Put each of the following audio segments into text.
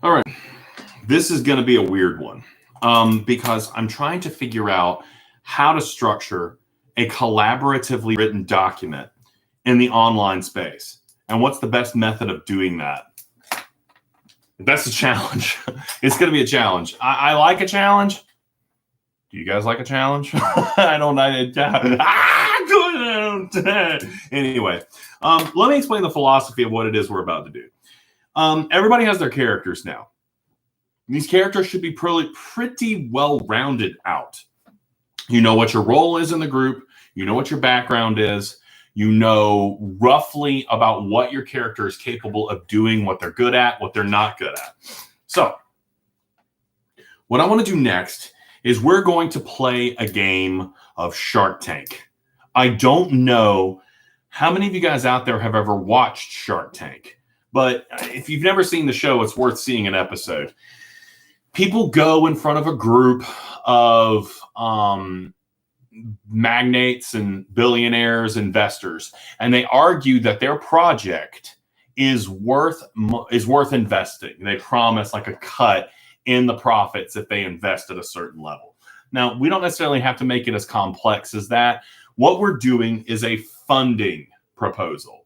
All right. This is going to be a weird one because I'm trying to figure out how to structure a collaboratively written document in the online space. And what's the best method of doing that? That's a challenge. It's going to be a challenge. I like a challenge. Do you guys like a challenge? I don't. Anyway, let me explain the philosophy of what it is we're about to do. Everybody has their characters now. These characters should be pretty well rounded out. You know what your role is in the group. You know what your background is. You know roughly about what your character is capable of doing, what they're good at, what they're not good at. So what I want to do next is we're going to play a game of Shark Tank. I don't know how many of you guys out there have ever watched Shark Tank, but if you've never seen the show, it's worth seeing an episode. People go in front of a group of magnates and billionaires, investors, and they argue that their project is worth investing. They promise like a cut in the profits if they invest at a certain level. Now, we don't necessarily have to make it as complex as that. What we're doing is a funding proposal.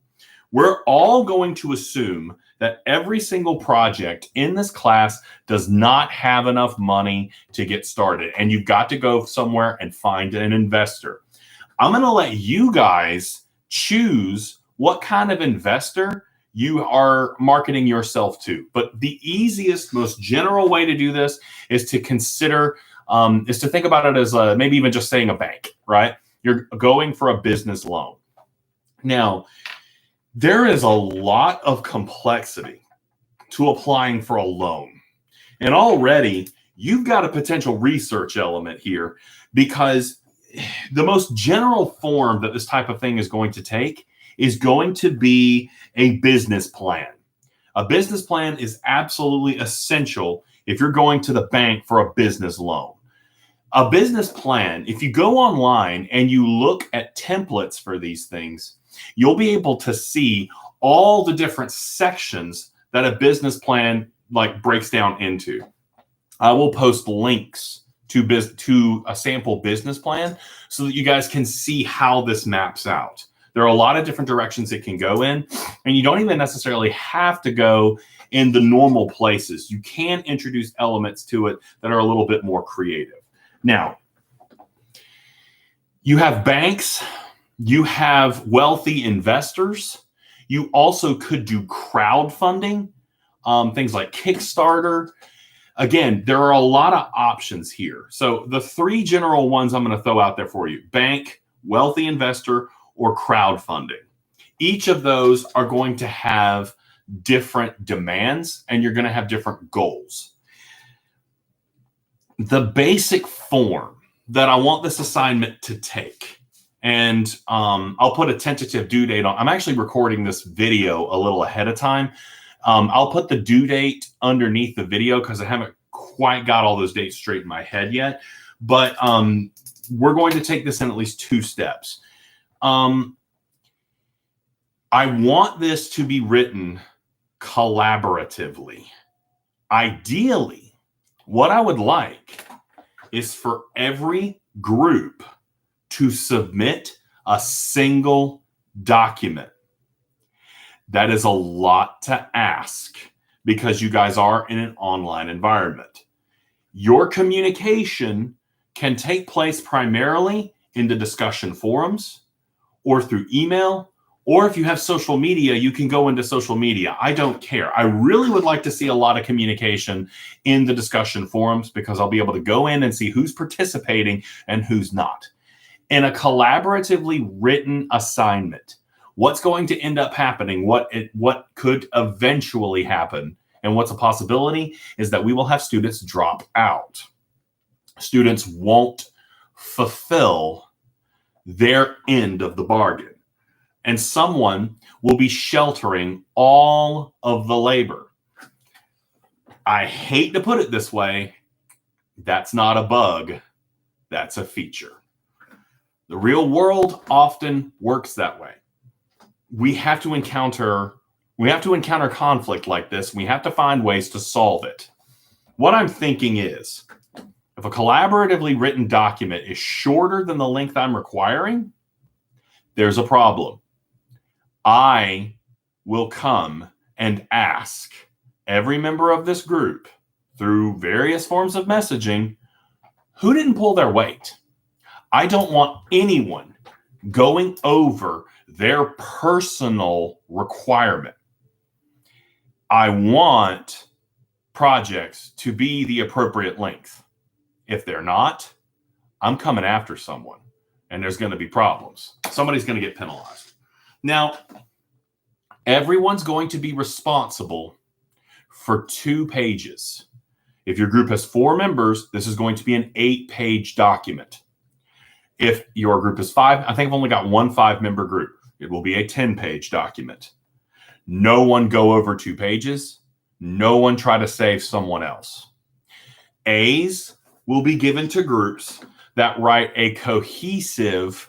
We're all going to assume that every single project in this class does not have enough money to get started. And you've got to go somewhere and find an investor. I'm going to let you guys choose what kind of investor you are marketing yourself to. But the easiest, most general way to do this is to consider, is to think about it as maybe even just saying a bank, right? You're going for a business loan. Now, there is a lot of complexity to applying for a loan. And already you've got a potential research element here because the most general form that this type of thing is going to take is going to be a business plan. A business plan is absolutely essential if you're going to the bank for a business loan. A business plan, if you go online and you look at templates for these things, you'll be able to see all the different sections that a business plan breaks down into. I will post links to a sample business plan so that you guys can see how this maps out. There are a lot of different directions it can go in, and you don't even necessarily have to go in the normal places. You can introduce elements to it that are a little bit more creative. Now, you have banks, you have wealthy investors. You also could do crowdfunding, things like Kickstarter. Again, there are a lot of options here. So the three general ones I'm going to throw out there for you: bank, wealthy investor, or crowdfunding. Each of those are going to have different demands, and you're going to have different goals. The basic form that I want this assignment to take, and I'll put a tentative due date on. I'm actually recording this video a little ahead of time. I'll put the due date underneath the video because I haven't quite got all those dates straight in my head yet. But we're going to take this in at least 2 steps. I want this to be written collaboratively. Ideally, what I would like is for every group to submit a single document. That is a lot to ask because you guys are in an online environment. Your communication can take place primarily in the discussion forums or through email, or if you have social media, you can go into social media. I don't care. I really would like to see a lot of communication in the discussion forums because I'll be able to go in and see who's participating and who's not. In a collaboratively written assignment, what's going to end up happening, what could eventually happen, and what's a possibility is that we will have students drop out. Students won't fulfill their end of the bargain. And someone will be sheltering all of the labor. I hate to put it this way. That's not a bug. That's a feature. The real world often works that way. We have to encounter We have to encounter conflict like this. We have to find ways to solve it. What I'm thinking is, if a collaboratively written document is shorter than the length I'm requiring, there's a problem. I will come and ask every member of this group through various forms of messaging who didn't pull their weight. I don't want anyone going over their personal requirement. I want projects to be the appropriate length. If they're not, I'm coming after someone, and there's going to be problems. Somebody's going to get penalized. Now, everyone's going to be responsible for 2 pages. If your group has 4 members, this is going to be an 8-page document. If your group is 5, I think I've only got one 5-member group. It will be a 10-page document. No one go over 2 pages. No one try to save someone else. A's will be given to groups that write a cohesive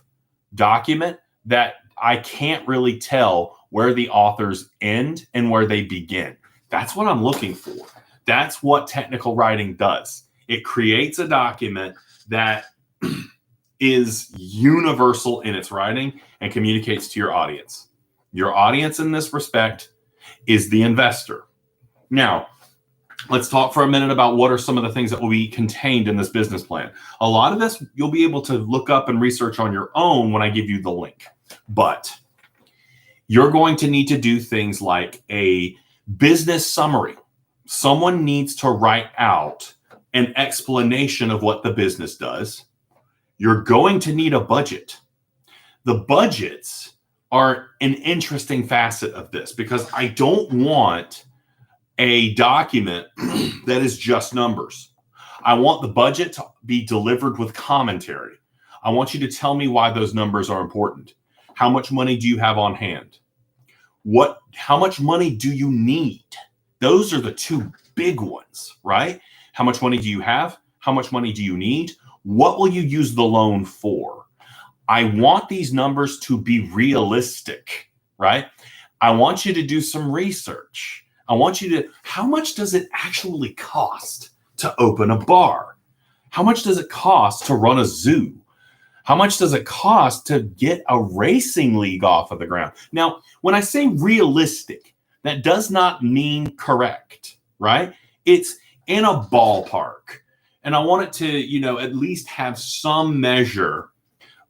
document that I can't really tell where the authors end and where they begin. That's what I'm looking for. That's what technical writing does. It creates a document that is universal in its writing and communicates to your audience. Your audience in this respect is the investor. Now, let's talk for a minute about what are some of the things that will be contained in this business plan. A lot of this you'll be able to look up and research on your own when I give you the link. But you're going to need to do things like a business summary. Someone needs to write out an explanation of what the business does. You're going to need a budget. The budgets are an interesting facet of this because I don't want a document that is just numbers. I want the budget to be delivered with commentary. I want you to tell me why those numbers are important. How much money do you have on hand? How much money do you need? Those are the 2 big ones, right? How much money do you have? How much money do you need? What will you use the loan for? I want these numbers to be realistic, right? I want you to do some research. I want you to, how much does it actually cost to open a bar? How much does it cost to run a zoo? How much does it cost to get a racing league off of the ground? Now, when I say realistic, that does not mean correct, right? It's in a ballpark. And I want it to, at least have some measure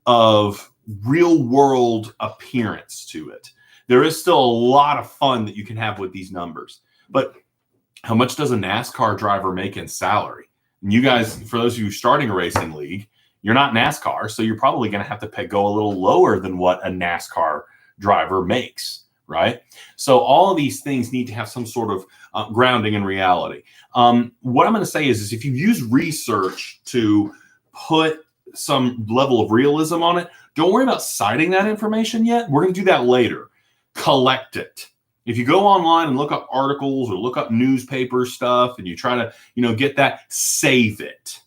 of real world appearance to it. There is still a lot of fun that you can have with these numbers. But how much does a NASCAR driver make in salary? And you guys, for those of you starting a racing league, you're not NASCAR, so you're probably going to have to go a little lower than what a NASCAR driver makes, right? So all of these things need to have some sort of grounding in reality. What I'm going to say is if you use research to put some level of realism on it, don't worry about citing that information yet. We're going to do that later. Collect it. If you go online and look up articles or look up newspaper stuff and you try to, get that, save it.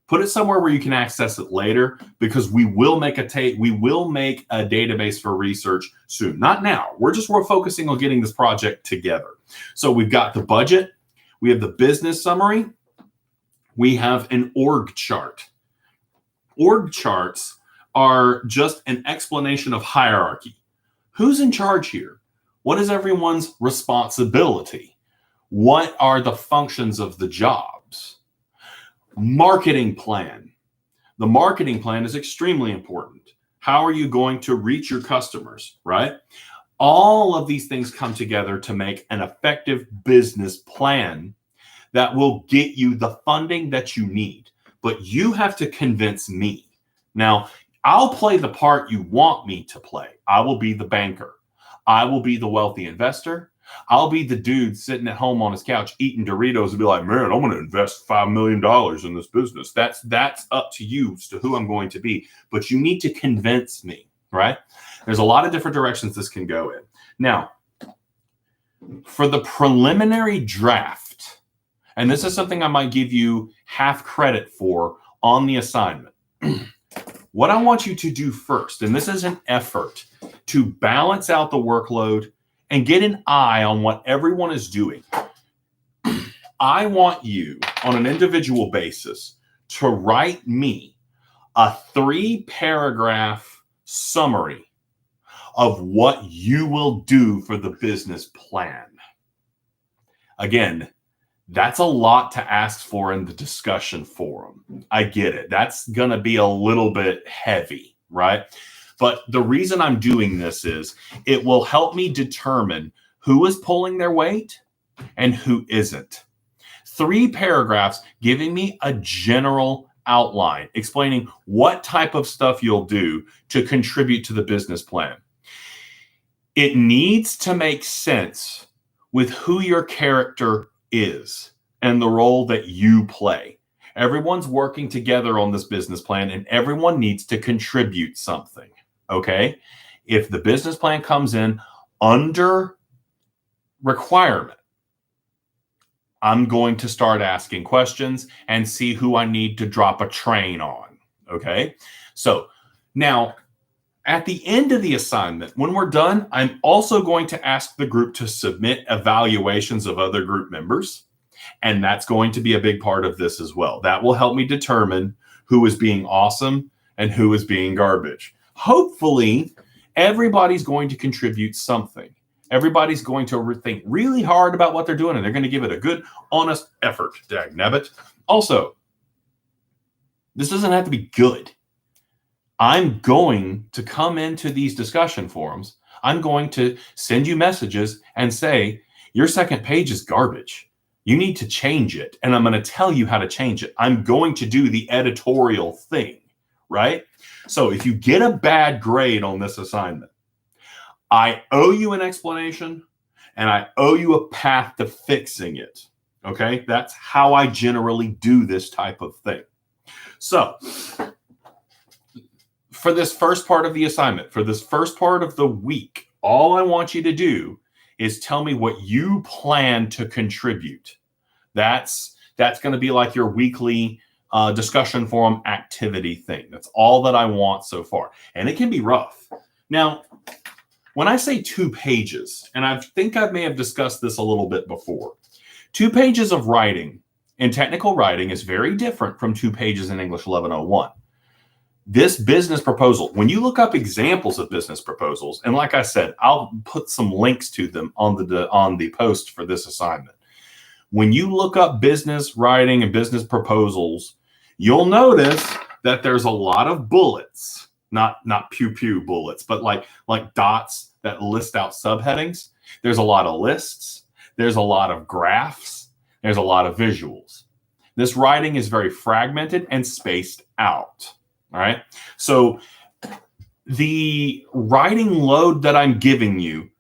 Put it somewhere where you can access it later because we will make a database for research soon. Not now. We're focusing on getting this project together. So we've got the budget. We have the business summary. We have an org chart. Org charts are just an explanation of hierarchy. Who's in charge here? What is everyone's responsibility? What are the functions of the jobs? Marketing plan. The marketing plan is extremely important. How are you going to reach your customers, right? All of these things come together to make an effective business plan that will get you the funding that you need. But you have to convince me. Now, I'll play the part you want me to play. I will be the banker. I will be the wealthy investor. I'll be the dude sitting at home on his couch eating Doritos and be like, man, I'm going to invest $5 million in this business. That's up to you as to who I'm going to be. But you need to convince me, right? There's a lot of different directions this can go in. Now, for the preliminary draft, and this is something I might give you half credit for on the assignment. What I want you to do first, and this is an effort to balance out the workload and get an eye on what everyone is doing. I want you on an individual basis to write me a 3-paragraph summary of what you will do for the business plan. Again, that's a lot to ask for in the discussion forum. I get it. That's going to be a little bit heavy, right? But the reason I'm doing this is it will help me determine who is pulling their weight and who isn't. 3 paragraphs giving me a general outline, explaining what type of stuff you'll do to contribute to the business plan. It needs to make sense with who your character is and the role that you play. Everyone's working together on this business plan and everyone needs to contribute something. Okay? If the business plan comes in under requirement, I'm going to start asking questions and see who I need to drop a train on. Okay? So now, at the end of the assignment, when we're done, I'm also going to ask the group to submit evaluations of other group members. And that's going to be a big part of this as well. That will help me determine who is being awesome and who is being garbage. Hopefully, everybody's going to contribute something. Everybody's going to think really hard about what they're doing, and they're going to give it a good, honest effort, dagnabbit. Also, this doesn't have to be good. I'm going to come into these discussion forums. I'm going to send you messages and say, your second page is garbage. You need to change it. And I'm going to tell you how to change it. I'm going to do the editorial thing, right? So if you get a bad grade on this assignment, I owe you an explanation and I owe you a path to fixing it. Okay? That's how I generally do this type of thing. So for this first part of the assignment, for this first part of the week, all I want you to do is tell me what you plan to contribute. That's going to be like your weekly discussion forum activity thing. That's all that I want so far. And it can be rough. Now, when I say 2 pages, and I think I may have discussed this a little bit before, 2 pages of writing in technical writing is very different from 2 pages in English 1101. This business proposal, when you look up examples of business proposals, and like I said, I'll put some links to them on the post for this assignment. When you look up business writing and business proposals, you'll notice that there's a lot of bullets, not pew-pew bullets, but like dots that list out subheadings. There's a lot of lists. There's a lot of graphs. There's a lot of visuals. This writing is very fragmented and spaced out. All right. So the writing load that I'm giving you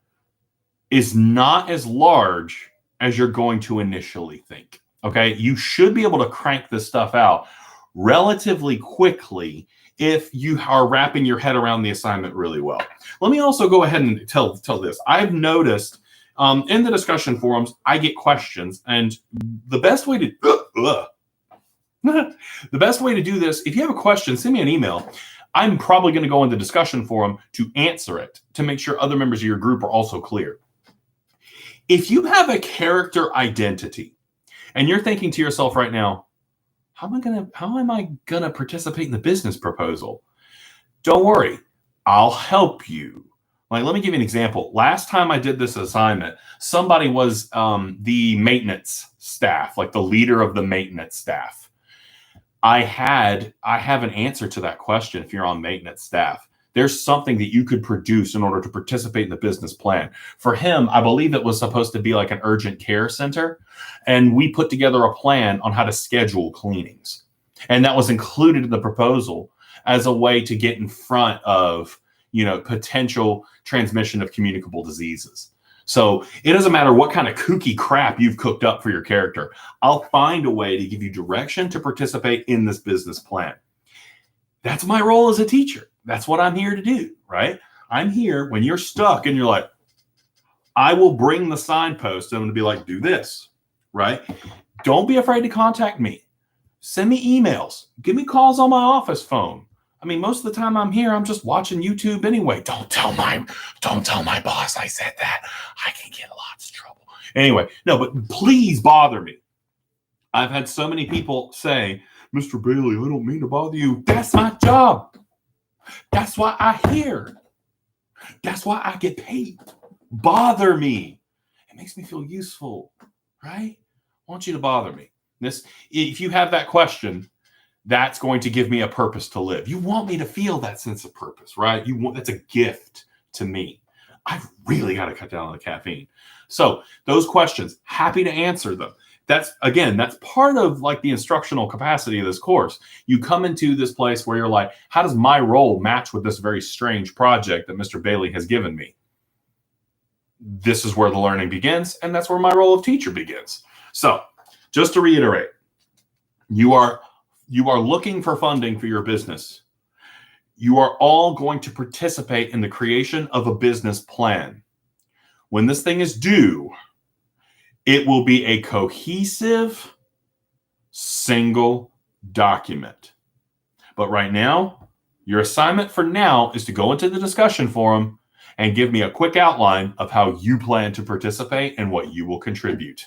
is not as large as you're going to initially think. Okay. You should be able to crank this stuff out relatively quickly if you are wrapping your head around the assignment really well. Let me also go ahead and tell this. I've noticed in the discussion forums, I get questions, and the best way to the best way to do this, if you have a question, send me an email. I'm probably going to go in the discussion forum to answer it to make sure other members of your group are also clear. If you have a character identity and you're thinking to yourself right now, how am I gonna participate in the business proposal? Don't worry, I'll help you. Like, let me give you an example. Last time I did this assignment, somebody was the maintenance staff, like the leader of the maintenance staff. I have an answer to that question. If you're on maintenance staff, there's something that you could produce in order to participate in the business plan. For him, I believe it was supposed to be like an urgent care center. And we put together a plan on how to schedule cleanings. And that was included in the proposal as a way to get in front of, potential transmission of communicable diseases. So it doesn't matter what kind of kooky crap you've cooked up for your character. I'll find a way to give you direction to participate in this business plan. That's my role as a teacher. That's what I'm here to do, right? I'm here when you're stuck and you're like, I will bring the signpost and I'm going to be like, do this, right? Don't be afraid to contact me. Send me emails. Give me calls on my office phone. I mean, most of the time I'm here, I'm just watching YouTube anyway. Don't tell my boss I said that. I can get lots of trouble. Anyway, no, but please bother me. I've had so many people say, Mr. Bailey, I don't mean to bother you. That's my job. That's why I'm here. That's why I get paid. Bother me. It makes me feel useful, right? I want you to bother me. If you have that question, that's going to give me a purpose to live. You want me to feel that sense of purpose, right? That's a gift to me. I've really got to cut down on the caffeine. So those questions, happy to answer them. That's part of like the instructional capacity of this course. You come into this place where you're like, how does my role match with this very strange project that Mr. Bailey has given me? This is where the learning begins, and that's where my role of teacher begins. So just to reiterate, you are looking for funding for your business. You are all going to participate in the creation of a business plan. When this thing is due, it will be a cohesive, single document. But right now, your assignment for now is to go into the discussion forum and give me a quick outline of how you plan to participate and what you will contribute.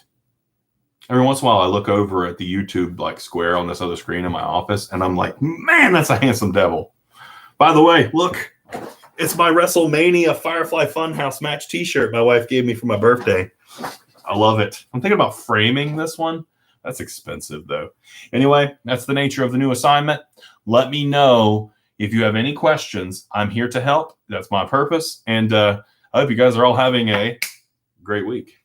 Every once in a while, I look over at the YouTube like square on this other screen in my office, and I'm like, man, that's a handsome devil. By the way, look, it's my WrestleMania Firefly Funhouse match t-shirt my wife gave me for my birthday. I love it. I'm thinking about framing this one. That's expensive, though. Anyway, that's the nature of the new assignment. Let me know if you have any questions. I'm here to help. That's my purpose. And I hope you guys are all having a great week.